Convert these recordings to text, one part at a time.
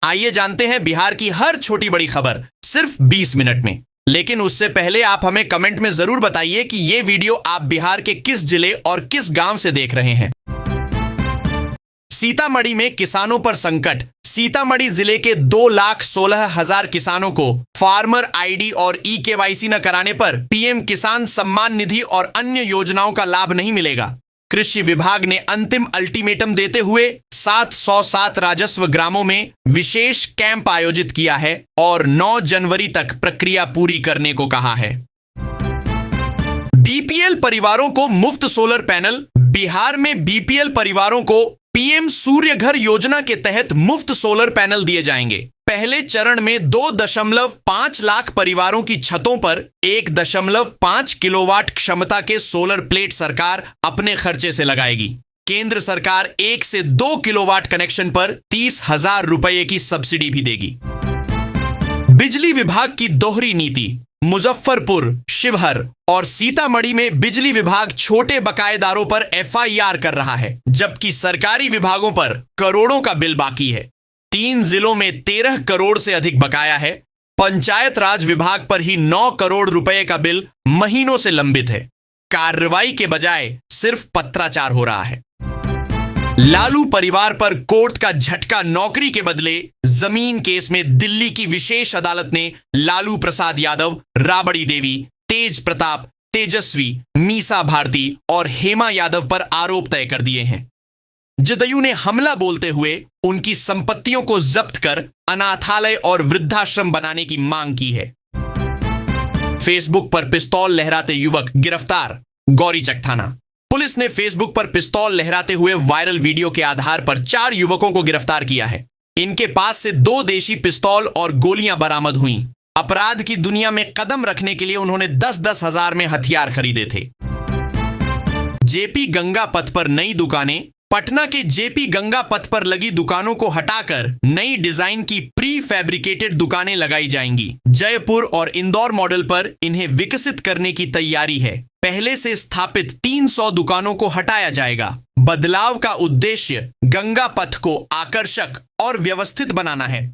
आइए जानते हैं बिहार की हर छोटी बड़ी खबर सिर्फ 20 मिनट में। लेकिन उससे पहले आप हमें कमेंट में जरूर बताइए कि ये वीडियो आप बिहार के किस जिले और किस गांव से देख रहे हैं। सीतामढ़ी में किसानों पर संकट। सीतामढ़ी जिले के 2,16,000 किसानों को फार्मर आईडी और ई-केवाईसी न कराने पर पीएम किसान सम्मान निधि और अन्य योजनाओं का लाभ नहीं मिलेगा। कृषि विभाग ने अंतिम अल्टीमेटम देते हुए 707 राजस्व ग्रामों में विशेष कैंप आयोजित किया है और 9 जनवरी तक प्रक्रिया पूरी करने को कहा है। बीपीएल परिवारों को मुफ्त सोलर पैनल। बिहार में बीपीएल परिवारों को पीएम सूर्य घर योजना के तहत मुफ्त सोलर पैनल दिए जाएंगे। पहले चरण में 2.5 लाख परिवारों की छतों पर 1.5 किलोवाट क्षमता के सोलर प्लेट सरकार अपने खर्चे से लगाएगी। केंद्र सरकार 1 से 2 किलोवाट कनेक्शन पर 30,000 रुपए की सब्सिडी भी देगी। बिजली विभाग की दोहरी नीति। मुजफ्फरपुर, शिवहर और सीतामढ़ी में बिजली विभाग छोटे बकायेदारों पर एफआईआर कर रहा है, जबकि सरकारी विभागों पर करोड़ों का बिल बाकी है। 3 जिलों में 13 करोड़ से अधिक बकाया है। पंचायत राज विभाग पर ही 9 करोड़ रुपए का बिल महीनों से लंबित है। कार्रवाई के बजाय सिर्फ पत्राचार हो रहा है। लालू परिवार पर कोर्ट का झटका। नौकरी के बदले जमीन केस में दिल्ली की विशेष अदालत ने लालू प्रसाद यादव, राबड़ी देवी, तेज प्रताप, तेजस्वी, मीसा भारती और हेमा यादव पर आरोप तय कर दिए हैं। जदयू ने हमला बोलते हुए उनकी संपत्तियों को जब्त कर अनाथालय और वृद्धाश्रम बनाने की मांग की है। फेसबुक पर पिस्तौल लहराते युवक गिरफ्तार। गौरीचक थाना पुलिस ने फेसबुक पर पिस्तौल लहराते हुए वायरल वीडियो के आधार पर 4 युवकों को गिरफ्तार किया है। इनके पास से 2 देशी पिस्तौल और गोलियां बरामद हुई। अपराध की दुनिया में कदम रखने के लिए उन्होंने 10-10 हजार में हथियार खरीदे थे। जेपी गंगा पथ पर नई दुकानें। पटना के जेपी गंगा पथ पर लगी दुकानों को हटाकर नई डिजाइन की प्री फैब्रिकेटेड दुकानें लगाई जाएंगी। जयपुर और इंदौर मॉडल पर इन्हें विकसित करने की तैयारी है। पहले से स्थापित 300 दुकानों को हटाया जाएगा। बदलाव का उद्देश्य गंगा पथ को आकर्षक और व्यवस्थित बनाना है।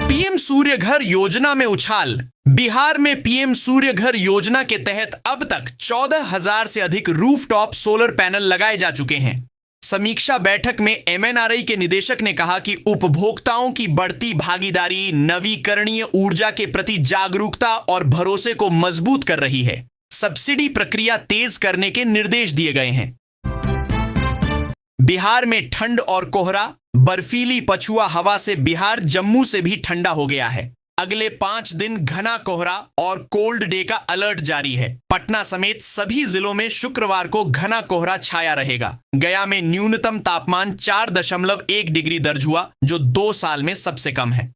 पीएम सूर्य घर योजना में उछाल। बिहार में पीएम सूर्य घर योजना के तहत अब तक 14,000 से अधिक रूफटॉप सोलर पैनल लगाए जा चुके हैं। समीक्षा बैठक में एमएनआरई के निदेशक ने कहा कि उपभोक्ताओं की बढ़ती भागीदारी नवीकरणीय ऊर्जा के प्रति जागरूकता और भरोसे को मजबूत कर रही है। सब्सिडी प्रक्रिया तेज करने के निर्देश दिए गए हैं। बिहार में ठंड और कोहरा। बर्फीली पछुआ हवा से बिहार जम्मू से भी ठंडा हो गया है। अगले 5 दिन घना कोहरा और कोल्ड डे का अलर्ट जारी है। पटना समेत सभी जिलों में शुक्रवार को घना कोहरा छाया रहेगा। गया में न्यूनतम तापमान 4.1 डिग्री दर्ज हुआ, जो 2 साल में सबसे कम है।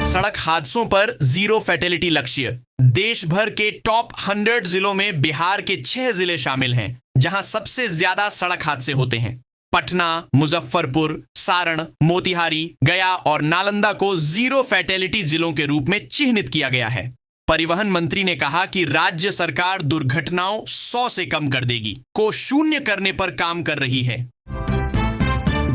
सड़क हादसों पर 0 फैटेलिटी लक्ष्य। देश भर के टॉप 100 जिलों में बिहार के 6 जिले शामिल हैं, जहां सबसे ज्यादा सड़क हादसे होते हैं। पटना, मुजफ्फरपुर, सारण, मोतिहारी, गया और नालंदा को 0 फैटेलिटी जिलों के रूप में चिन्हित किया गया है। परिवहन मंत्री ने कहा कि राज्य सरकार दुर्घटनाओं 100 से कम कर देगी को शून्य करने पर काम कर रही है।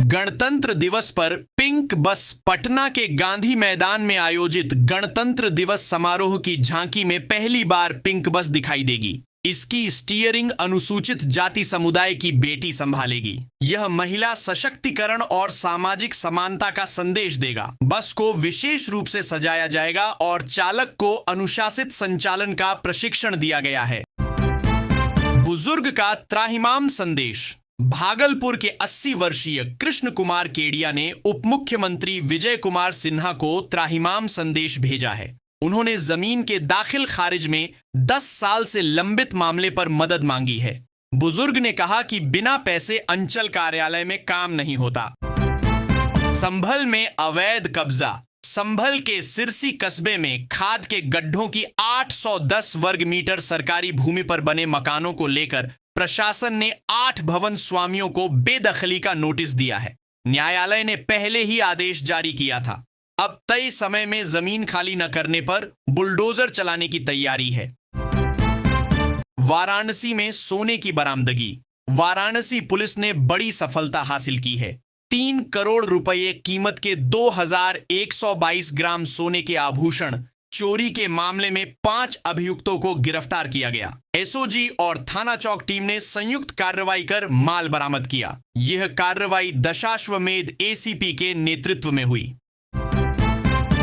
गणतंत्र दिवस पर पिंक बस। पटना के गांधी मैदान में आयोजित गणतंत्र दिवस समारोह की झांकी में पहली बार पिंक बस दिखाई देगी। इसकी स्टीयरिंग अनुसूचित जाति समुदाय की बेटी संभालेगी। यह महिला सशक्तिकरण और सामाजिक समानता का संदेश देगा। बस को विशेष रूप से सजाया जाएगा और चालक को अनुशासित संचालन का प्रशिक्षण दिया गया है। बुजुर्ग का त्राहिमाम संदेश। भागलपुर के 80 वर्षीय कृष्ण कुमार केडिया ने उप मुख्यमंत्री विजय कुमार सिन्हा को त्राहिमाम संदेश भेजा है। उन्होंने जमीन के दाखिल खारिज में 10 साल से लंबित मामले पर मदद मांगी है। बुजुर्ग ने कहा कि बिना पैसे अंचल कार्यालय में काम नहीं होता। संभल में अवैध कब्जा। संभल के सिरसी कस्बे में खाद के गड्ढों की 810 वर्ग मीटर सरकारी भूमि पर बने मकानों को लेकर प्रशासन ने 8 भवन स्वामियों को बेदखली का नोटिस दिया है। न्यायालय ने पहले ही आदेश जारी किया था। अब तय समय में जमीन खाली न करने पर बुलडोजर चलाने की तैयारी है। वाराणसी में सोने की बरामदगी। वाराणसी पुलिस ने बड़ी सफलता हासिल की है। 3 करोड़ रुपए कीमत के 2122 ग्राम सोने के आभूषण चोरी के मामले में 5 अभियुक्तों को गिरफ्तार किया गया। एसओजी और थाना चौक टीम ने संयुक्त कार्रवाई कर माल बरामद किया। यह कार्रवाई दशाश्वमेध एसीपी के नेतृत्व में हुई।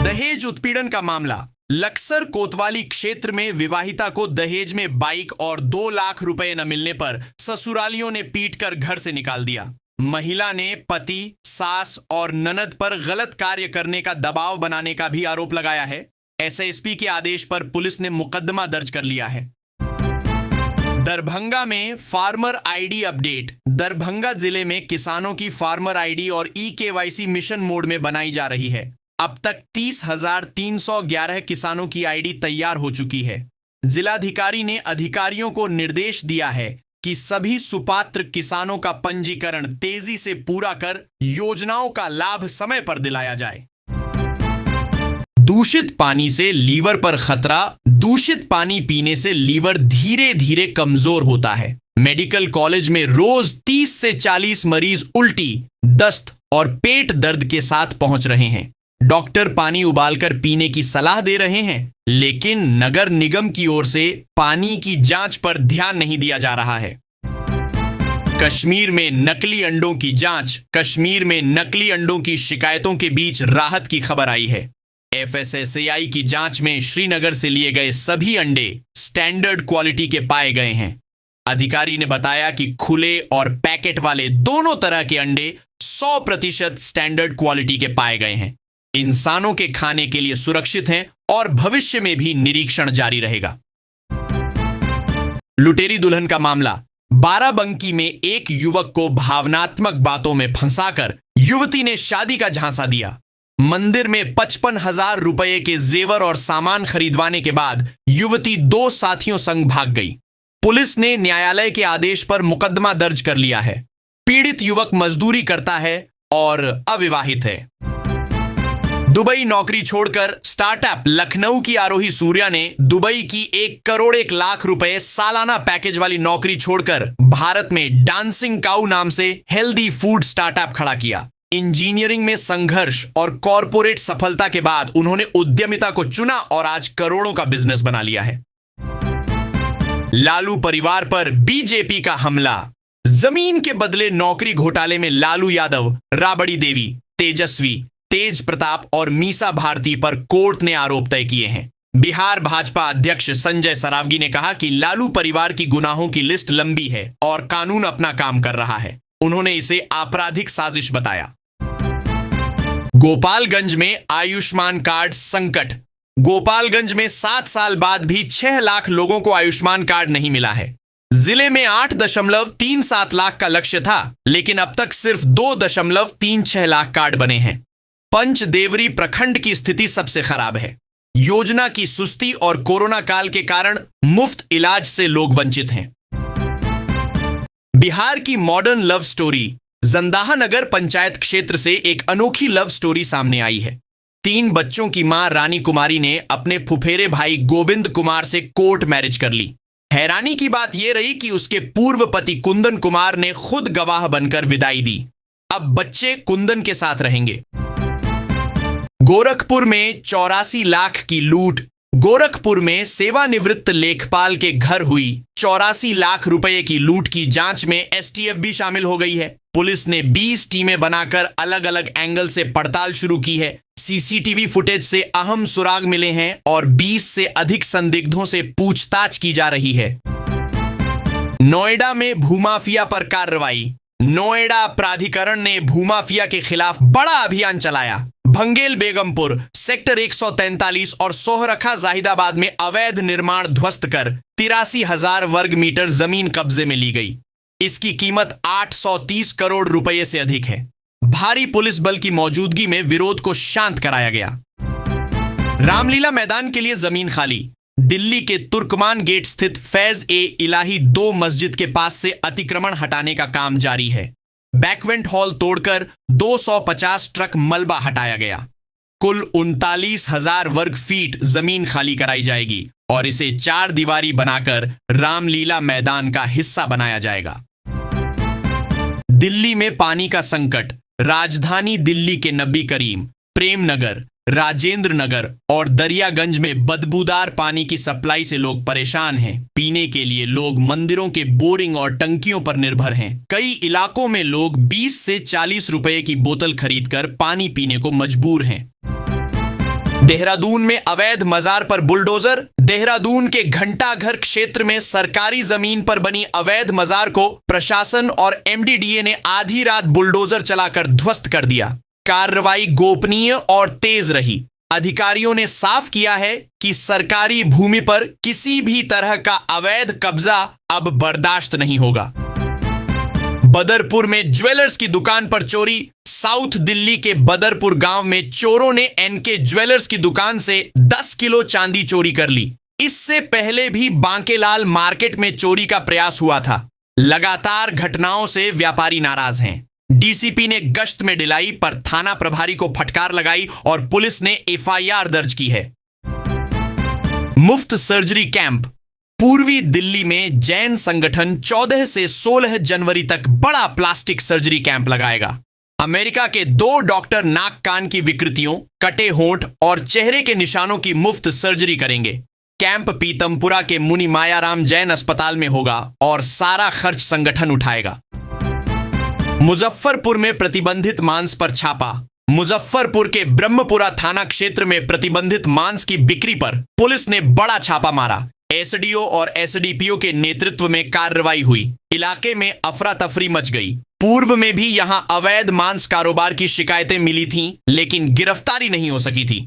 दहेज उत्पीड़न का मामला। लक्सर कोतवाली क्षेत्र में विवाहिता को दहेज में बाइक और 2 लाख रुपए न मिलने पर ससुरालियों ने पीटकर घर से निकाल दिया। महिला ने पति, सास और ननद पर गलत कार्य करने का दबाव बनाने का भी आरोप लगाया है। एसएसपी के आदेश पर पुलिस ने मुकदमा दर्ज कर लिया है। दरभंगा में फार्मर आईडी अपडेट। दरभंगा जिले में किसानों की फार्मर आईडी और ई-केवाईसी मिशन मोड में बनाई जा रही है। अब तक 30,311 किसानों की आईडी तैयार हो चुकी है। जिलाधिकारी ने अधिकारियों को निर्देश दिया है कि सभी सुपात्र किसानों का पंजीकरण तेजी से पूरा कर योजनाओं का लाभ समय पर दिलाया जाए। दूषित पानी से लीवर पर खतरा। दूषित पानी पीने से लीवर धीरे धीरे कमजोर होता है। मेडिकल कॉलेज में रोज 30 से 40 मरीज उल्टी, दस्त और पेट दर्द के साथ पहुंच रहे हैं। डॉक्टर पानी उबालकर पीने की सलाह दे रहे हैं, लेकिन नगर निगम की ओर से पानी की जांच पर ध्यान नहीं दिया जा रहा है। कश्मीर में नकली अंडों की जांच। कश्मीर में नकली अंडों की शिकायतों के बीच राहत की खबर आई है। एफएसएसएआई की जांच में श्रीनगर से लिए गए सभी अंडे स्टैंडर्ड क्वालिटी के पाए गए हैं। अधिकारी ने बताया कि खुले और पैकेट वाले दोनों तरह के अंडे 100% स्टैंडर्ड क्वालिटी के पाए गए हैं। इंसानों के खाने के लिए सुरक्षित हैं और भविष्य में भी निरीक्षण जारी रहेगा। लुटेरी दुल्हन का मामला। बाराबंकी में एक युवक को भावनात्मक बातों में फंसाकर युवती ने शादी का झांसा दिया। मंदिर में 55,000 रुपए के जेवर और सामान खरीदवाने के बाद युवती 2 साथियों संग भाग गई। पुलिस ने न्यायालय के आदेश पर मुकदमा दर्ज कर लिया है। पीड़ित युवक मजदूरी करता है और अविवाहित है। दुबई नौकरी छोड़कर स्टार्टअप लखनऊ की आरोही सूर्या ने दुबई की 1 करोड़ 1 लाख रुपए सालाना पैकेज वाली नौकरी छोड़कर भारत में डांसिंग काऊ नाम से हेल्दी फूड स्टार्टअप खड़ा किया। इंजीनियरिंग में संघर्ष और कॉरपोरेट सफलता के बाद उन्होंने उद्यमिता को चुना और आज करोड़ों का बिजनेस बना लिया है। लालू परिवार पर बीजेपी का हमला। जमीन के बदले नौकरी घोटाले में लालू यादव, राबड़ी देवी, तेजस्वी, तेज प्रताप और मीसा भारती पर कोर्ट ने आरोप तय किए हैं। बिहार भाजपा अध्यक्ष संजय सरावगी ने कहा कि लालू परिवार की गुनाहों की लिस्ट लंबी है और कानून अपना काम कर रहा है। उन्होंने इसे आपराधिक साजिश बताया। गोपालगंज में आयुष्मान कार्ड संकट। गोपालगंज में 7 साल बाद भी 6 लाख लोगों को आयुष्मान कार्ड नहीं मिला है। जिले में 8.37 लाख का लक्ष्य था, लेकिन अब तक सिर्फ 2.36 लाख कार्ड बने हैं। पंचदेवरी प्रखंड की स्थिति सबसे खराब है। योजना की सुस्ती और कोरोना काल के कारण मुफ्त इलाज से लोग वंचित हैं। बिहार की मॉडर्न लव स्टोरी। जंदाहा नगर पंचायत क्षेत्र से एक अनोखी लव स्टोरी सामने आई है। 3 बच्चों की मां रानी कुमारी ने अपने फुफेरे भाई गोविंद कुमार से कोर्ट मैरिज कर ली। हैरानी की बात यह रही कि उसके पूर्व पति कुंदन कुमार ने खुद गवाह बनकर विदाई दी। अब बच्चे कुंदन के साथ रहेंगे। गोरखपुर में 84 लाख की लूट। गोरखपुर में सेवानिवृत्त लेखपाल के घर हुई 84 लाख रुपए की लूट की जांच में एसटीएफ भी शामिल हो गई है। पुलिस ने 20 टीमें बनाकर अलग अलग एंगल से पड़ताल शुरू की है। सीसीटीवी फुटेज से अहम सुराग मिले हैं और 20 से अधिक संदिग्धों से पूछताछ की जा रही है। नोएडा में भूमाफिया पर कार्रवाई। नोएडा प्राधिकरण ने भूमाफिया के खिलाफ बड़ा अभियान चलाया। भंगेल बेगमपुर, सेक्टर 143 और सोहरखा जाहिदाबाद में अवैध निर्माण ध्वस्त कर 83,000 वर्ग मीटर जमीन कब्जे में ली गई। इसकी कीमत 830 करोड़ रुपए से अधिक है। भारी पुलिस बल की मौजूदगी में विरोध को शांत कराया गया। रामलीला मैदान के लिए जमीन खाली। दिल्ली के तुर्कमान गेट स्थित फैज ए इलाही 2 मस्जिद के पास से अतिक्रमण हटाने का काम जारी है। बैकवेंट हॉल तोड़कर 250 ट्रक मलबा हटाया गया। कुल 39,000 वर्ग फीट जमीन खाली कराई जाएगी और इसे 4 दीवारी बनाकर रामलीला मैदान का हिस्सा बनाया जाएगा। दिल्ली में पानी का संकट। राजधानी दिल्ली के नबी करीम, प्रेम नगर, राजेंद्र नगर और दरियागंज में बदबूदार पानी की सप्लाई से लोग परेशान हैं। पीने के लिए लोग मंदिरों के बोरिंग और टंकियों पर निर्भर हैं। कई इलाकों में लोग 20 से 40 रुपए की बोतल खरीदकर पानी पीने को मजबूर हैं। देहरादून में अवैध मजार पर बुलडोजर। देहरादून के घंटाघर क्षेत्र में सरकारी जमीन पर बनी अवैध मजार को प्रशासन और एमडीडीए ने आधी रात बुलडोजर चलाकर ध्वस्त कर दिया। कार्रवाई गोपनीय और तेज रही। अधिकारियों ने साफ किया है कि सरकारी भूमि पर किसी भी तरह का अवैध कब्जा अब बर्दाश्त नहीं होगा। बदरपुर में ज्वेलर्स की दुकान पर चोरी। साउथ दिल्ली के बदरपुर गांव में चोरों ने एनके ज्वेलर्स की दुकान से 10 किलो चांदी चोरी कर ली। इससे पहले भी बांकेलाल मार्केट में चोरी का प्रयास हुआ था। लगातार घटनाओं से व्यापारी नाराज हैं। डीसीपी ने गश्त में डिलाई पर थाना प्रभारी को फटकार लगाई और पुलिस ने एफआईआर दर्ज की है। मुफ्त सर्जरी कैंप। पूर्वी दिल्ली में जैन संगठन 14 से 16 जनवरी तक बड़ा प्लास्टिक सर्जरी कैंप लगाएगा। अमेरिका के 2 डॉक्टर नाक कान की विकृतियों, कटे होंठ और चेहरे के निशानों की मुफ्त सर्जरी करेंगे। कैंप पीतमपुरा के मुनि मायाराम जैन अस्पताल में होगा और सारा खर्च संगठन उठाएगा। मुजफ्फरपुर में प्रतिबंधित मांस पर छापा। मुजफ्फरपुर के ब्रह्मपुरा थाना क्षेत्र में प्रतिबंधित मांस की बिक्री पर पुलिस ने बड़ा छापा मारा। एसडीओ और एसडीपीओ के नेतृत्व में कार्रवाई हुई। इलाके में अफरा तफरी मच गई। पूर्व में भी यहां अवैध मांस कारोबार की शिकायतें मिली थीं, लेकिन गिरफ्तारी नहीं हो सकी थी।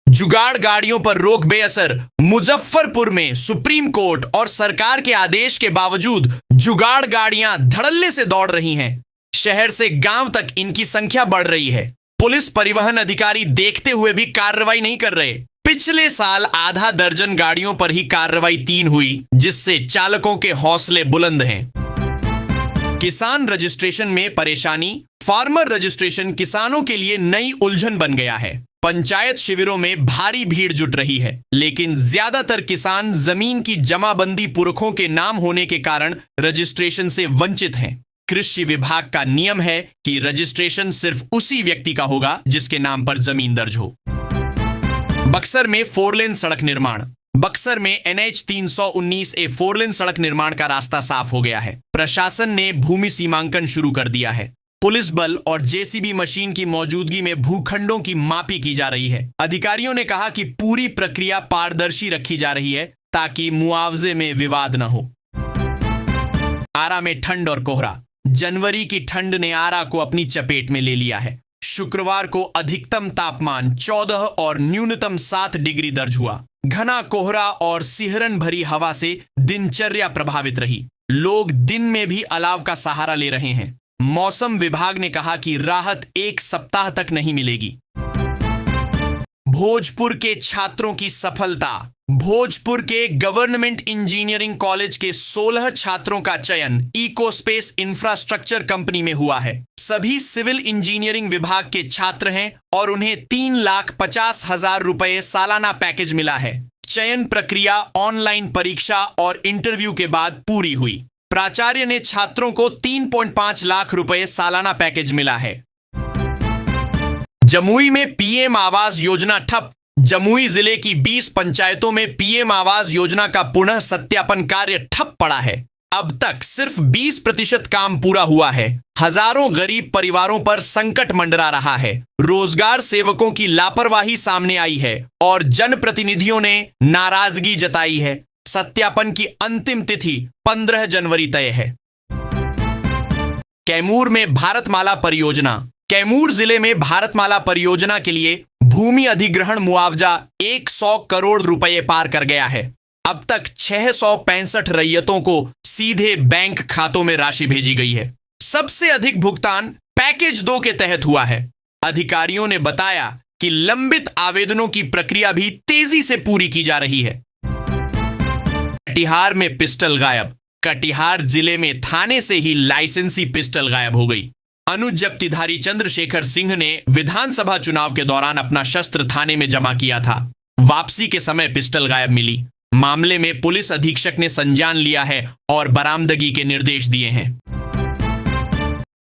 जुगाड़ गाड़ियों पर रोक बेअसर। मुजफ्फरपुर में सुप्रीम कोर्ट और सरकार के आदेश के बावजूद जुगाड़ गाड़ियां धड़ल्ले से दौड़ रही हैं। शहर से गांव तक इनकी संख्या बढ़ रही है। पुलिस परिवहन अधिकारी देखते हुए भी कार्रवाई नहीं कर रहे। पिछले साल आधा दर्जन गाड़ियों पर ही कार्रवाई 3 हुई, जिससे चालकों के हौसले बुलंद हैं। किसान रजिस्ट्रेशन में परेशानी। फार्मर रजिस्ट्रेशन किसानों के लिए नई उलझन बन गया है। पंचायत शिविरों में भारी भीड़ जुट रही है, लेकिन ज्यादातर किसान जमीन की जमाबंदी पुरखों के नाम होने के कारण रजिस्ट्रेशन से वंचित हैं। कृषि विभाग का नियम है कि रजिस्ट्रेशन सिर्फ उसी व्यक्ति का होगा जिसके नाम पर जमीन दर्ज हो। बक्सर में 4 लेन सड़क निर्माण। बक्सर में NH 319A 4 लेन सड़क निर्माण का रास्ता साफ हो गया है। प्रशासन ने भूमि सीमांकन शुरू कर दिया है। पुलिस बल और जेसीबी मशीन की मौजूदगी में भूखंडों की मापी की जा रही है। अधिकारियों ने कहा कि पूरी प्रक्रिया पारदर्शी रखी जा रही है ताकि मुआवजे में विवाद न हो। आरा में ठंड और कोहरा। जनवरी की ठंड ने आरा को अपनी चपेट में ले लिया है। शुक्रवार को अधिकतम तापमान 14 और न्यूनतम 7 डिग्री दर्ज हुआ। घना कोहरा और सिहरन भरी हवा से दिनचर्या प्रभावित रही। लोग दिन में भी अलाव का सहारा ले रहे हैं। मौसम विभाग ने कहा कि राहत 1 सप्ताह तक नहीं मिलेगी। भोजपुर के छात्रों की सफलता। भोजपुर के गवर्नमेंट इंजीनियरिंग कॉलेज के 16 छात्रों का चयन इकोस्पेस इंफ्रास्ट्रक्चर कंपनी में हुआ है। सभी सिविल इंजीनियरिंग विभाग के छात्र हैं और उन्हें 3,50,000 रुपए सालाना पैकेज मिला है। चयन प्रक्रिया ऑनलाइन परीक्षा और इंटरव्यू के बाद पूरी हुई। प्राचार्य ने छात्रों को 3.5 लाख रुपए सालाना पैकेज मिला है। जमुई में पीएम आवास योजना ठप। जमुई जिले की 20 पंचायतों में पीएम आवास योजना का पुनः सत्यापन कार्य ठप पड़ा है। अब तक सिर्फ 20% काम पूरा हुआ है। हजारों गरीब परिवारों पर संकट मंडरा रहा है। रोजगार सेवकों की लापरवाही सामने आई है और जनप्रतिनिधियों ने नाराजगी जताई है। सत्यापन की अंतिम तिथि 15 जनवरी तय है। कैमूर में भारतमाला परियोजना। कैमूर जिले में भारतमाला परियोजना के लिए भूमि अधिग्रहण मुआवजा 100 करोड़ रुपए पार कर गया है। अब तक 665 रैयतों को सीधे बैंक खातों में राशि भेजी गई है। सबसे अधिक भुगतान पैकेज 2 के तहत हुआ है। अधिकारियों ने बताया कि लंबित आवेदनों की प्रक्रिया भी तेजी से पूरी की जा रही है। कटिहार में पिस्टल गायब। कटिहार जिले में थाने से ही लाइसेंसी पिस्टल गायब हो गई। अनुज जब्तीधारी चंद्रशेखर सिंह ने विधानसभा चुनाव के दौरान अपना शस्त्र थाने में जमा किया था। वापसी के समय पिस्टल गायब मिली। मामले में पुलिस अधीक्षक ने संज्ञान लिया है और बरामदगी के निर्देश दिए हैं।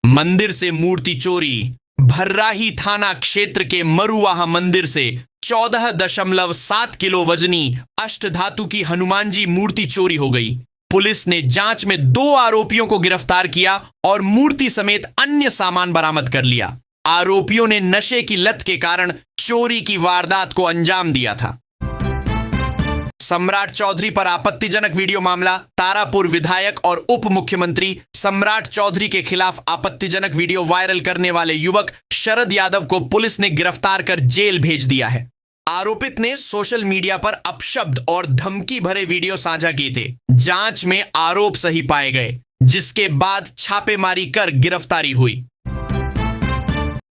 मंदिर से मूर्ति चोरी। भर्राही थाना क्षेत्र के मरुवाहा मंदिर से 14.7 किलो वजनी अष्टधातु की हनुमान जी मूर्ति चोरी हो गई। पुलिस ने जांच में 2 आरोपियों को गिरफ्तार किया और मूर्ति समेत अन्य सामान बरामद कर लिया। आरोपियों ने नशे की लत के कारण चोरी की वारदात को अंजाम दिया था। सम्राट चौधरी पर आपत्तिजनक वीडियो मामला। तारापुर विधायक और उप मुख्यमंत्री सम्राट चौधरी के खिलाफ आपत्तिजनक वीडियो वायरल करने वाले युवक शरद यादव को पुलिस ने गिरफ्तार कर जेल भेज दिया है। आरोपित ने सोशल मीडिया पर अपशब्द और धमकी भरे वीडियो साझा किए थे। जांच में आरोप सही पाए गए, जिसके बाद छापेमारी कर गिरफ्तारी हुई।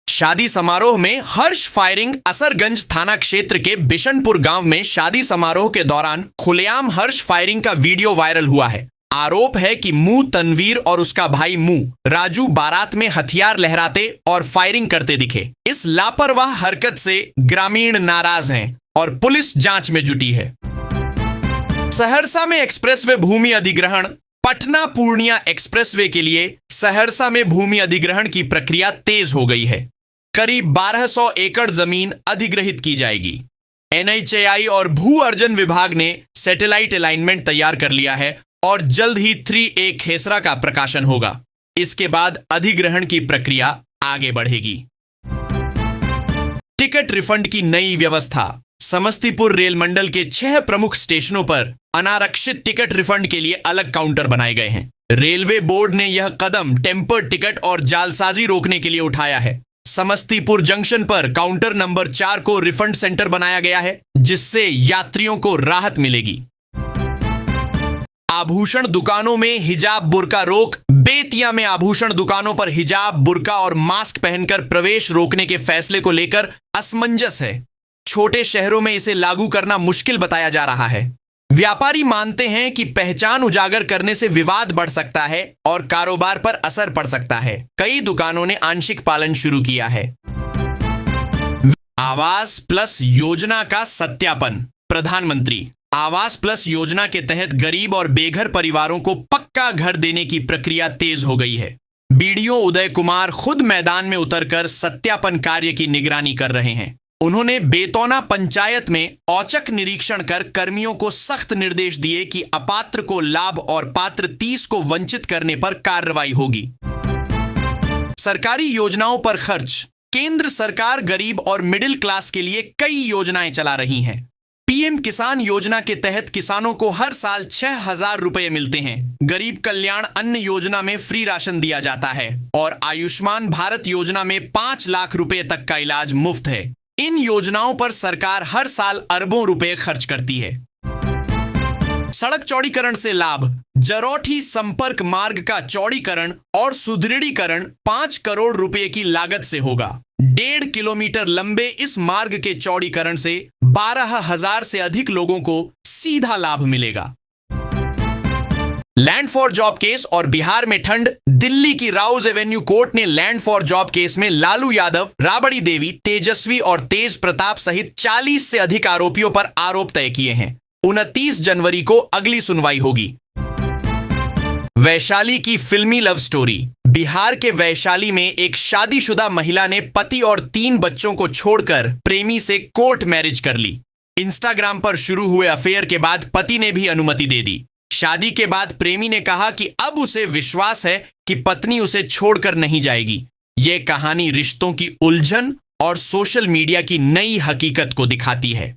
शादी समारोह में हर्ष फायरिंग। असरगंज थाना क्षेत्र के बिशनपुर गांव में शादी समारोह के दौरान खुलेआम हर्ष फायरिंग का वीडियो वायरल हुआ है। आरोप है कि मुंह तनवीर और उसका भाई मुंह राजू बारात में हथियार लहराते और फायरिंग करते दिखे। इस लापरवाह हरकत से ग्रामीण नाराज हैं और पुलिस जांच में जुटी है। सहरसा में एक्सप्रेसवे भूमि अधिग्रहण। पटना पूर्णिया एक्सप्रेसवे के लिए सहरसा में भूमि अधिग्रहण की प्रक्रिया तेज हो गई है। करीब 1200 एकड़ जमीन अधिग्रहित की जाएगी। NHAI और भू अर्जन विभाग ने सैटेलाइट अलाइनमेंट तैयार कर लिया है और जल्द ही 3A खेसरा का प्रकाशन होगा। इसके बाद अधिग्रहण की प्रक्रिया आगे बढ़ेगी। टिकट रिफंड की नई व्यवस्था। समस्तीपुर रेल मंडल के 6 प्रमुख स्टेशनों पर अनारक्षित टिकट रिफंड के लिए अलग काउंटर बनाए गए हैं। रेलवे बोर्ड ने यह कदम टेम्पर्ड टिकट और जालसाजी रोकने के लिए उठाया है। समस्तीपुर जंक्शन पर काउंटर नंबर 4 को रिफंड सेंटर बनाया गया है, जिससे यात्रियों को राहत मिलेगी। आभूषण दुकानों में हिजाब बुर्का रोक। बेतिया में आभूषण दुकानों पर हिजाब बुर्का और मास्क पहनकर प्रवेश रोकने के फैसले को लेकर असमंजस है। छोटे शहरों में इसे लागू करना मुश्किल बताया जा रहा है। व्यापारी मानते हैं कि पहचान उजागर करने से विवाद बढ़ सकता है और कारोबार पर असर पड़ सकता है। कई दुकानों ने आंशिक पालन शुरू किया है। आवास प्लस योजना का सत्यापन। प्रधानमंत्री आवास प्लस योजना के तहत गरीब और बेघर परिवारों को पक्का घर देने की प्रक्रिया तेज हो गई है। बीडीओ उदय कुमार खुद मैदान में उतरकर सत्यापन कार्य की निगरानी कर रहे हैं। उन्होंने बेतौना पंचायत में औचक निरीक्षण कर कर्मियों को सख्त निर्देश दिए कि अपात्र को लाभ और पात्र 30 को वंचित करने पर कार्रवाई होगी। सरकारी योजनाओं पर खर्च। केंद्र सरकार गरीब और मिडिल क्लास के लिए कई योजनाएं चला रही हैं। पीएम किसान योजना के तहत किसानों को हर साल 6,000 रुपए मिलते हैं। गरीब कल्याण अन्न योजना में फ्री राशन दिया जाता है और आयुष्मान भारत योजना में 5 लाख रुपए तक का इलाज मुफ्त है। इन योजनाओं पर सरकार हर साल अरबों रुपए खर्च करती है। सड़क चौड़ीकरण से लाभ। जरौठी संपर्क मार्ग का चौड़ीकरण और सुदृढ़ीकरण 5 करोड़ रुपए की लागत से होगा। 1.5 किलोमीटर लंबे इस मार्ग के चौड़ीकरण से 12,000 से अधिक लोगों को सीधा लाभ मिलेगा। लैंड फॉर जॉब केस और बिहार में ठंड। दिल्ली की राउज एवेन्यू कोर्ट ने लैंड फॉर जॉब केस में लालू यादव, राबड़ी देवी, तेजस्वी और तेज प्रताप सहित 40 से अधिक आरोपियों पर आरोप तय किए हैं। 29 जनवरी को अगली सुनवाई होगी। वैशाली की फिल्मी लव स्टोरी। बिहार के वैशाली में एक शादीशुदा महिला ने पति और 3 बच्चों को छोड़कर प्रेमी से कोर्ट मैरिज कर ली। इंस्टाग्राम पर शुरू हुए अफेयर के बाद पति ने भी अनुमति दे दी। शादी के बाद प्रेमी ने कहा कि अब उसे विश्वास है कि पत्नी उसे छोड़कर नहीं जाएगी। यह कहानी रिश्तों की उलझन और सोशल मीडिया की नई हकीकत को दिखाती है।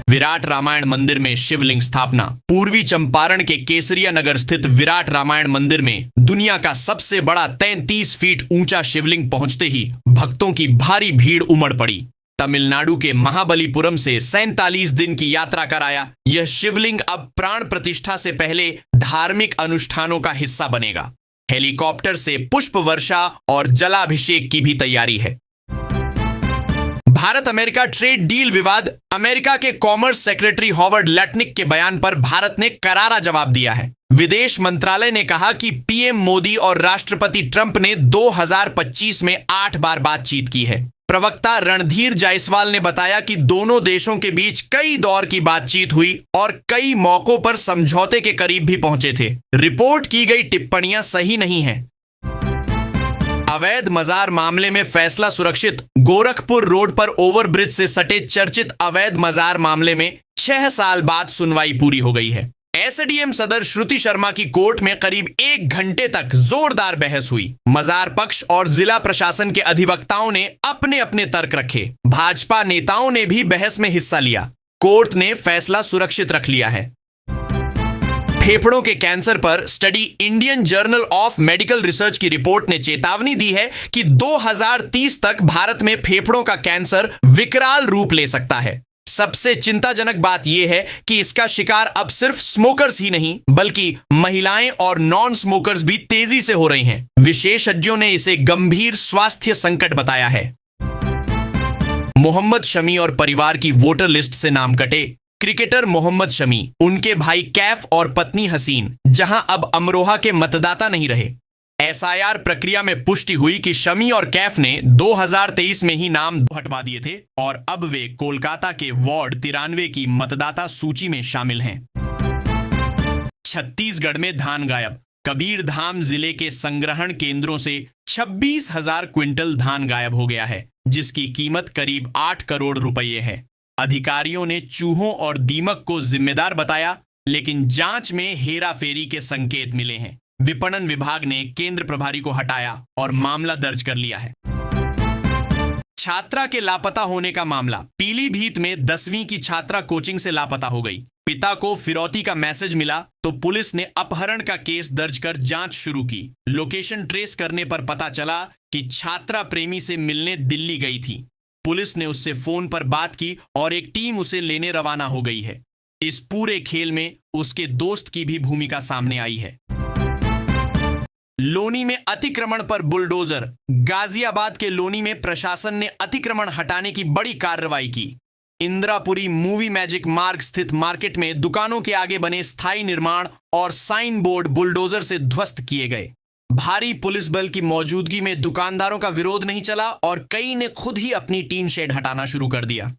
विराट रामायण मंदिर में शिवलिंग स्थापना। पूर्वी चंपारण के केसरिया नगर स्थित विराट रामायण मंदिर में दुनिया का सबसे बड़ा 33 फीट ऊंचा शिवलिंग पहुंचते ही भक्तों की भारी भीड़ उमड़ पड़ी। तमिलनाडु के महाबलीपुरम से 47 दिन की यात्रा कर आया यह शिवलिंग अब प्राण प्रतिष्ठा से पहले धार्मिक अनुष्ठानों का हिस्सा बनेगा। हेलीकॉप्टर से पुष्प वर्षा और जलाभिषेक की भी तैयारी है। भारत अमेरिका ट्रेड डील विवाद। अमेरिका के कॉमर्स सेक्रेटरी हॉवर्ड लटनिक के बयान पर भारत ने करारा जवाब दिया है। विदेश मंत्रालय ने कहा कि पीएम मोदी और राष्ट्रपति ट्रंप ने 2025 में 8 बार बातचीत की है। प्रवक्ता रणधीर जायसवाल ने बताया कि दोनों देशों के बीच कई दौर की बातचीत हुई और कई मौकों पर समझौते के करीब भी पहुंचे थे। रिपोर्ट की गई टिप्पणियां सही नहीं हैं। अवैध मजार मामले में फैसला सुरक्षित। गोरखपुर रोड पर ओवरब्रिज से सटे चर्चित अवैध मजार मामले में 6 साल बाद सुनवाई पूरी हो गई है। एसडीएम सदर श्रुति शर्मा की कोर्ट में करीब 1 घंटे तक जोरदार बहस हुई। मजार पक्ष और जिला प्रशासन के अधिवक्ताओं ने अपने अपने तर्क रखे। भाजपा नेताओं ने भी बहस में हिस्सा लिया। कोर्ट ने फैसला सुरक्षित रख लिया है। फेफड़ों के कैंसर पर study Indian journal of medical research की रिपोर्ट ने चेतावनी दी है कि 2030 तक भारत में फेफड़ों का कैंसर विकराल रूप ले सकता है। सबसे चिंताजनक बात यह है कि इसका शिकार अब सिर्फ स्मोकर्स ही नहीं बल्कि महिलाएं और नॉन स्मोकर्स भी तेजी से हो रही हैं। विशेषज्ञों ने इसे गंभीर स्वास्थ्य संकट बताया है। मोहम्मद शमी और परिवार की वोटर लिस्ट से नाम कटे। क्रिकेटर मोहम्मद शमी, उनके भाई कैफ और पत्नी हसीन जहां अब अमरोहा के मतदाता नहीं रहे। एसआईआर प्रक्रिया में पुष्टि हुई कि शमी और कैफ ने 2023 में ही नाम हटवा दिए थे और अब वे कोलकाता के वार्ड 93 की मतदाता सूची में शामिल हैं। छत्तीसगढ़ में धान गायब। कबीरधाम जिले के संग्रहण केंद्रों से 26,000 क्विंटल धान गायब हो गया है, जिसकी कीमत करीब 8 करोड़ रुपये है। अधिकारियों ने चूहों और दीमक को जिम्मेदार बताया, लेकिन जांच में हेराफेरी के संकेत मिले हैं। विपणन विभाग ने केंद्र प्रभारी को हटाया और मामला दर्ज कर लिया है। छात्रा के लापता होने का मामला। पीलीभीत में 10वीं की छात्रा कोचिंग से लापता हो गई। पिता को फिरौती का मैसेज मिला तो पुलिस ने अपहरण का केस दर्ज कर जांच शुरू की। लोकेशन ट्रेस करने पर पता चला कि छात्रा प्रेमी से मिलने दिल्ली गई थी। पुलिस ने उससे फोन पर बात की और एक टीम उसे लेने रवाना हो गई है। इस पूरे खेल में उसके दोस्त की भी भूमिका सामने आई है। लोनी में अतिक्रमण पर बुलडोजर। गाजियाबाद के लोनी में प्रशासन ने अतिक्रमण हटाने की बड़ी कार्रवाई की। इंदिरापुरी मूवी मैजिक मार्ग स्थित मार्केट में दुकानों के आगे बने स्थायी निर्माण और साइन बोर्ड बुलडोजर से ध्वस्त किए गए। भारी पुलिस बल की मौजूदगी में दुकानदारों का विरोध नहीं चला और कई ने खुद ही अपनी टीन शेड हटाना शुरू कर दिया।